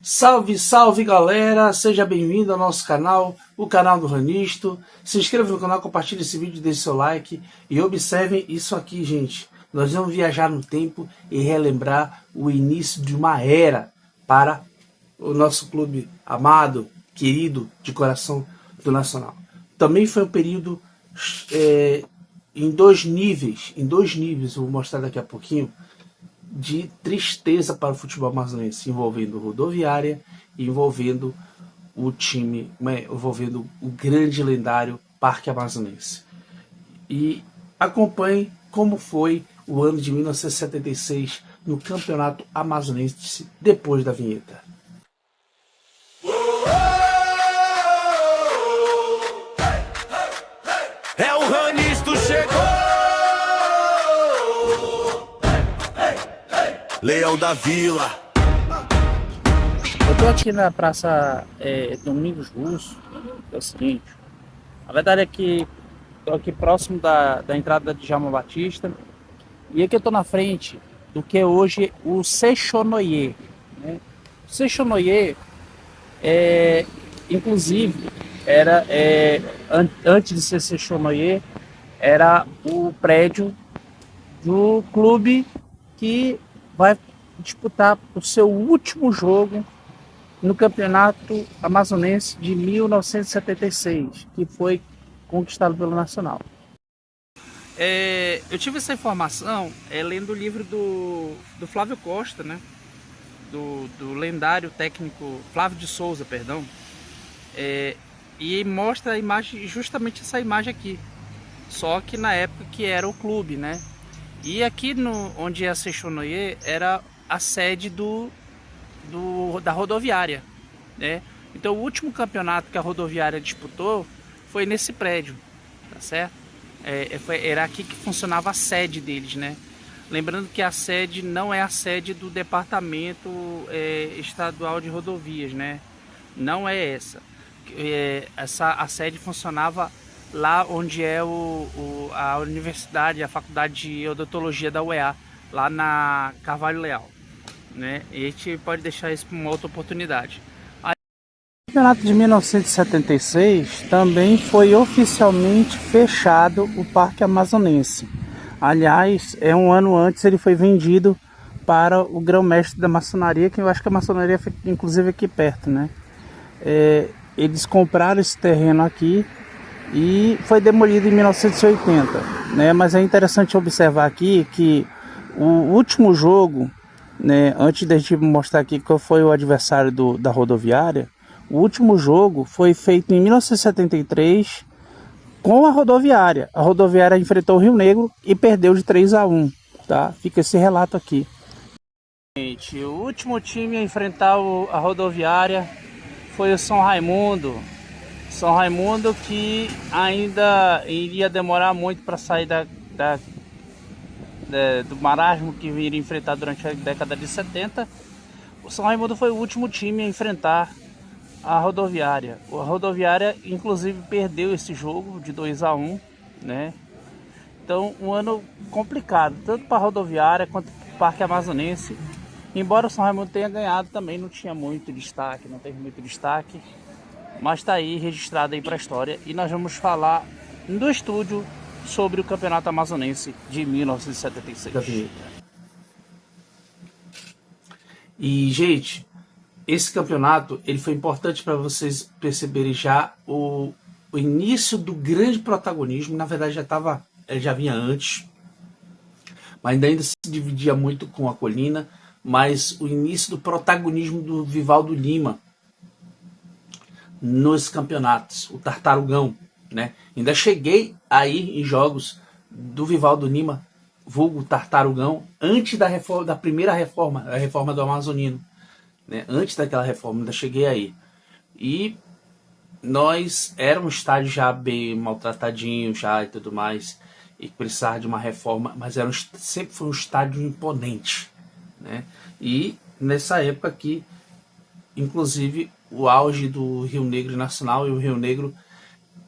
Salve, salve galera, seja bem-vindo ao nosso canal, o canal do Ranisto. Se inscreva no canal, compartilhe esse vídeo, deixe seu like e observem isso aqui, gente. Nós vamos viajar no tempo e relembrar o início de uma era para o nosso clube amado, querido, de coração do Nacional. Também foi um período em dois níveis, eu vou mostrar daqui a pouquinho, de tristeza para o futebol amazonense, envolvendo Rodoviária e envolvendo o time, envolvendo o grande lendário Parque Amazonense. E acompanhe como foi o ano de 1976 no Campeonato Amazonense depois da vinheta. É o Ranisto chegou! Leão da Vila. Eu tô aqui na Praça Domingos Russo. É o seguinte, a verdade é que tô aqui próximo da entrada de Djalma Batista, e aqui eu tô na frente do que é hoje o Sechonoye, né? O Sechonoye inclusive antes de ser Sechonoye, era o prédio do clube que vai disputar o seu último jogo no Campeonato Amazonense de 1976, que foi conquistado pelo Nacional. Eu tive essa informação lendo o livro do Flávio Costa, né? Do lendário técnico Flávio de Souza, perdão. E mostra a imagem, justamente essa imagem aqui, só que na época que era o clube, né? E aqui onde é a Sechonoye era a sede da Rodoviária, né? Então o último campeonato que a Rodoviária disputou foi nesse prédio, tá certo? Era aqui que funcionava a sede deles, né? Lembrando que a sede não é a sede do Departamento Estadual de Rodovias, né? Não é essa. A sede funcionava lá onde é a universidade, a faculdade de odontologia da UEA, lá na Carvalho Leal, né? E a gente pode deixar isso para uma outra oportunidade. O campeonato de 1976 também foi oficialmente fechado o Parque Amazonense. Aliás, um ano antes ele foi vendido para o grão-mestre da maçonaria, que eu acho que a maçonaria fica inclusive aqui perto, né? Eles compraram esse terreno aqui e foi demolido em 1980, né? Mas é interessante observar aqui que o último jogo, né, antes da gente mostrar aqui qual foi o adversário da Rodoviária, o último jogo foi feito em 1973 com a Rodoviária. A Rodoviária enfrentou o Rio Negro e perdeu de 3-1, tá? Fica esse relato aqui. Gente, o último time a enfrentar a Rodoviária foi o São Raimundo. São Raimundo, que ainda iria demorar muito para sair do marasmo que iria enfrentar durante a década de 70. O São Raimundo foi o último time a enfrentar a Rodoviária. A Rodoviária, inclusive, perdeu esse jogo de 2-1, né? Então, um ano complicado, tanto para a Rodoviária quanto para o Parque Amazonense. Embora o São Raimundo tenha ganhado, também não tinha muito destaque, não teve muito destaque. Mas está aí registrado aí para a história, e nós vamos falar no estúdio sobre o Campeonato Amazonense de 1976. E, gente, esse campeonato ele foi importante para vocês perceberem já o início do grande protagonismo. Na verdade já vinha antes, mas ainda se dividia muito com a Colina, mas o início do protagonismo do Vivaldo Lima nos campeonatos, o Tartarugão, né? Ainda cheguei aí em jogos do Vivaldo Lima, vulgo Tartarugão, antes da primeira reforma, a reforma do Amazonino, né? Antes daquela reforma, ainda cheguei aí. E nós era um estádio já bem maltratadinho já e tudo mais, e precisava de uma reforma, mas sempre foi um estádio imponente, né? E nessa época aqui, inclusive, o auge do Rio Negro Nacional, e o Rio Negro,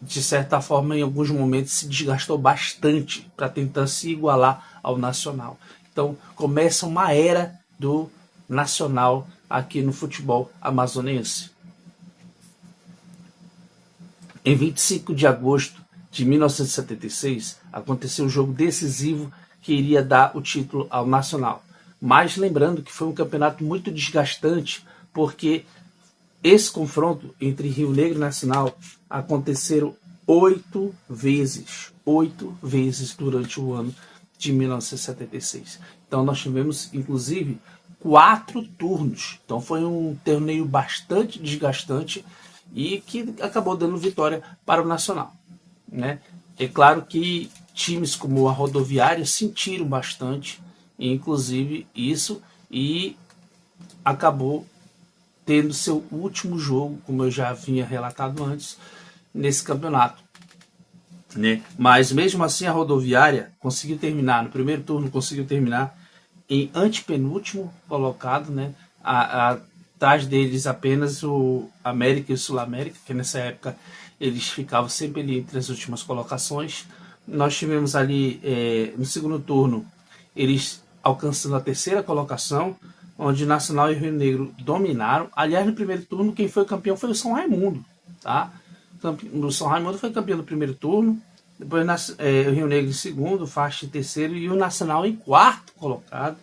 de certa forma, em alguns momentos se desgastou bastante para tentar se igualar ao Nacional. Então começa uma era do nacional aqui no futebol amazonense. Em 25 de agosto de 1976, aconteceu o jogo decisivo que iria dar o título ao Nacional. Mas lembrando que foi um campeonato muito desgastante, porque esse confronto entre Rio Negro e Nacional aconteceram 8 vezes durante o ano de 1976. Então nós tivemos, inclusive, 4 turnos. Então foi um torneio bastante desgastante e que acabou dando vitória para o Nacional, né? É claro que times como a Rodoviária sentiram bastante, inclusive isso, e acabou tendo seu último jogo, como eu já havia relatado antes, nesse campeonato, né? Mas mesmo assim a Rodoviária conseguiu terminar, no primeiro turno conseguiu terminar em antepenúltimo colocado, né? Atrás deles apenas o América e o Sul América, que nessa época eles ficavam sempre ali entre as últimas colocações. Nós tivemos ali no segundo turno eles alcançando a terceira colocação, onde Nacional e Rio Negro dominaram. Aliás, no primeiro turno quem foi campeão foi o São Raimundo, tá? O São Raimundo foi campeão no primeiro turno, depois o Rio Negro em segundo, o Faixa em terceiro e o Nacional em quarto colocado.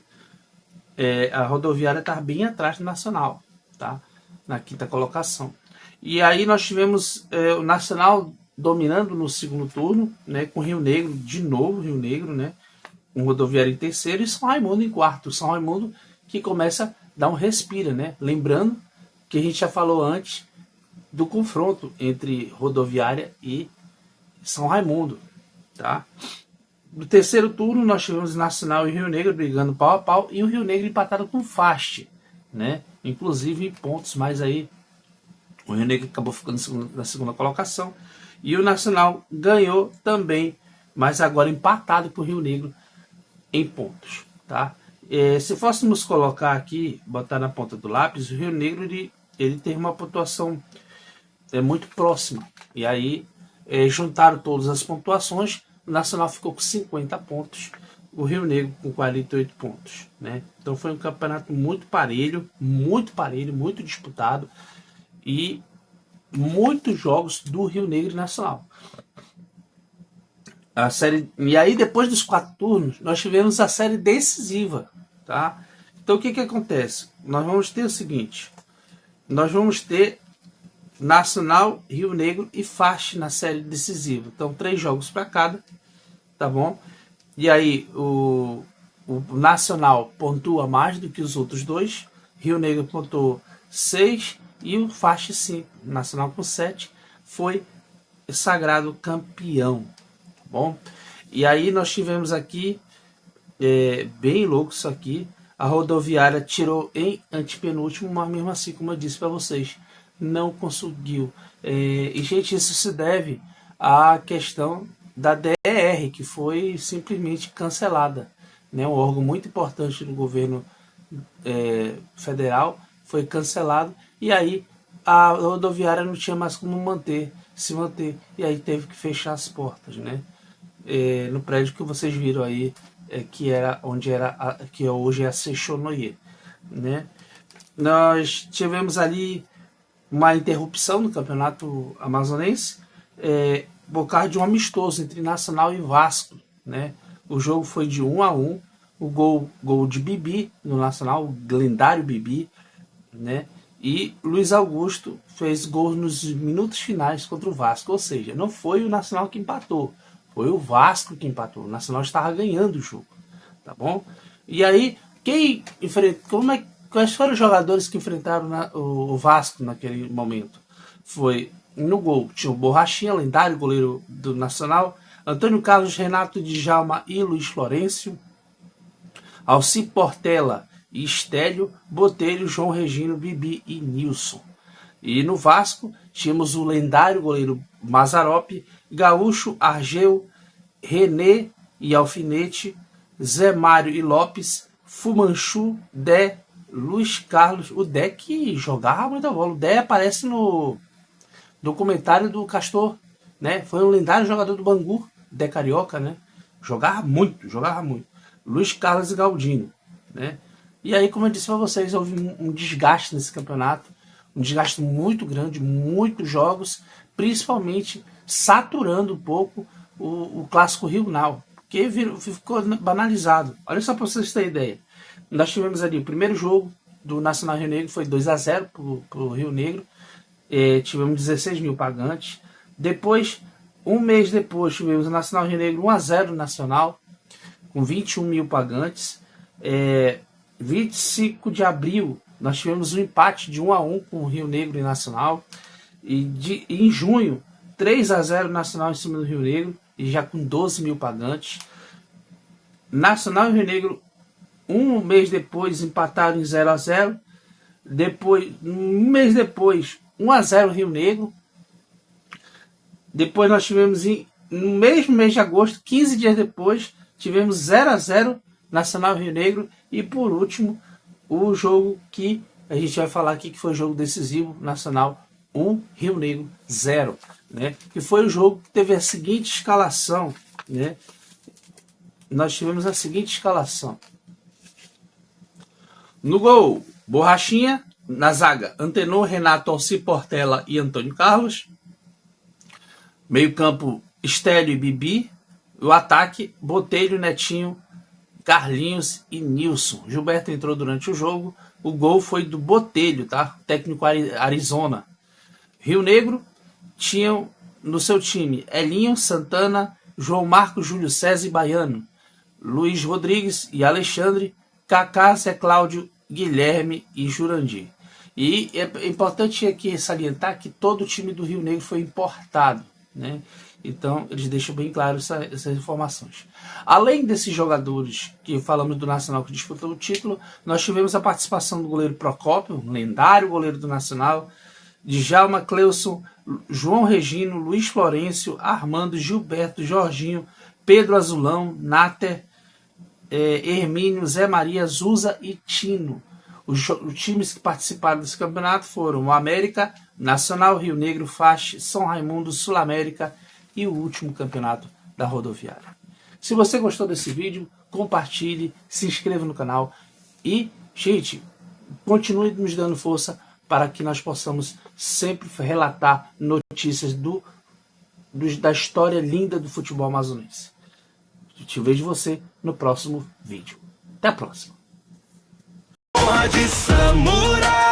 A Rodoviária está bem atrás do Nacional, tá? Na quinta colocação. E aí nós tivemos o Nacional dominando no segundo turno, né, com o Rio Negro, de novo Rio Negro, né, um Rodoviário em terceiro e São Raimundo em quarto. São Raimundo que começa a dar um respiro, né? Lembrando que a gente já falou antes do confronto entre Rodoviária e São Raimundo, tá? No terceiro turno nós tivemos Nacional e Rio Negro brigando pau a pau e o Rio Negro empatado com o Fast, né? Inclusive em pontos, mas aí o Rio Negro acabou ficando na segunda colocação e o Nacional ganhou também, mas agora empatado com o Rio Negro em pontos, tá? Se fôssemos colocar aqui, botar na ponta do lápis, o Rio Negro ele tem uma pontuação muito próxima. E aí juntaram todas as pontuações, o Nacional ficou com 50 pontos, o Rio Negro com 48 pontos, né? Então foi um campeonato muito parelho, muito disputado e muitos jogos do Rio Negro e Nacional. A série, e aí depois dos 4 turnos nós tivemos a série decisiva, tá? Então o que acontece? Nós vamos ter o seguinte, nós vamos ter Nacional, Rio Negro e Faixa na série decisiva. Então 3 jogos para cada, tá bom? E aí o Nacional pontua mais do que os outros dois, Rio Negro pontuou 6 e o Faixa 5, Nacional com 7 foi sagrado campeão. Bom, e aí nós tivemos aqui, bem louco isso aqui, a Rodoviária tirou em antepenúltimo, mas mesmo assim, como eu disse para vocês, não conseguiu. E gente, isso se deve à questão da DER, que foi simplesmente cancelada, né? Um órgão muito importante do governo federal foi cancelado, e aí a Rodoviária não tinha mais como se manter, e aí teve que fechar as portas, né? No prédio que vocês viram aí, que era onde era que hoje é a Seixonoye, né? Nós tivemos ali uma interrupção no campeonato amazonense por causa de um amistoso entre Nacional e Vasco, né? O jogo foi de 1-1, o gol de Bibi no Nacional, o lendário Bibi, né? E Luiz Augusto fez gol nos minutos finais contra o Vasco, ou seja, não foi o Nacional que empatou, foi o Vasco que empatou. O Nacional estava ganhando o jogo, tá bom? E aí, quais foram os jogadores que enfrentaram o Vasco naquele momento? Foi no gol, tinha o Borrachinha, lendário goleiro do Nacional, Antônio Carlos, Renato Djalma e Luiz Florencio, Alci Portela e Estélio, Botelho, João Regino, Bibi e Nilson. E no Vasco tínhamos o lendário goleiro Mazarope, Gaúcho, Argeu, René e Alfinete, Zé Mário e Lopes, Fumanchu, Dé, Luiz Carlos, o Dé que jogava muita bola. O Dé aparece no documentário do Castor, né? Foi um lendário jogador do Bangu, Dé Carioca, né? Jogava muito. Luiz Carlos e Galdino, né? E aí, como eu disse para vocês, houve um desgaste nesse campeonato, um desgaste muito grande, muitos jogos, principalmente saturando um pouco o clássico Rio-Nau, que ficou banalizado. Olha só para vocês terem ideia. Nós tivemos ali o primeiro jogo do Nacional Rio Negro, foi 2-0 para o Rio Negro, tivemos 16 mil pagantes. Depois, um mês depois, tivemos o Nacional Rio Negro 1-0 no Nacional, com 21 mil pagantes. 25 de abril, nós tivemos um empate de 1-1 com o Rio Negro e Nacional. E em junho, 3-0 Nacional em cima do Rio Negro, e já com 12 mil pagantes. Nacional e Rio Negro, um mês depois, empataram em 0-0. Depois, um mês depois, 1-0 Rio Negro. Depois nós tivemos, no mesmo mês de agosto, 15 dias depois, tivemos 0-0 Nacional e Rio Negro. E por último, o jogo que a gente vai falar aqui, que foi o jogo decisivo, Nacional 1, Rio Negro 0. Né? Que foi o jogo que teve a seguinte escalação. Né? Nós tivemos a seguinte escalação. No gol, Borrachinha. Na zaga, Antenor, Renato, Alci Portela e Antônio Carlos. Meio campo, Estélio e Bibi. O ataque, Botelho, Netinho, Carlinhos e Nilson. Gilberto entrou durante o jogo. O gol foi do Botelho, tá? Técnico Arizona. Rio Negro tinham no seu time Elinho, Santana, João Marcos, Júlio César e Baiano, Luiz Rodrigues e Alexandre, Kaká, Zé Cláudio, Guilherme e Jurandir. E é importante aqui salientar que todo o time do Rio Negro foi importado, né? Então eles deixam bem claro essas informações. Além desses jogadores que falamos do Nacional que disputou o título, nós tivemos a participação do goleiro Procópio, um lendário goleiro do Nacional, Djalma, Cleuson, João Regino, Luiz Florencio, Armando, Gilberto, Jorginho, Pedro Azulão, Náter, Hermínio, Zé Maria, Zusa e Tino. Os times que participaram desse campeonato foram o América, Nacional, Rio Negro, Faixa, São Raimundo, Sul América e o último campeonato da rodoviária. Se você gostou desse vídeo, compartilhe, se inscreva no canal e, gente, continue nos dando força para que nós possamos sempre relatar notícias da história linda do futebol amazonense. Te vejo você no próximo vídeo. Até a próxima. De samurai.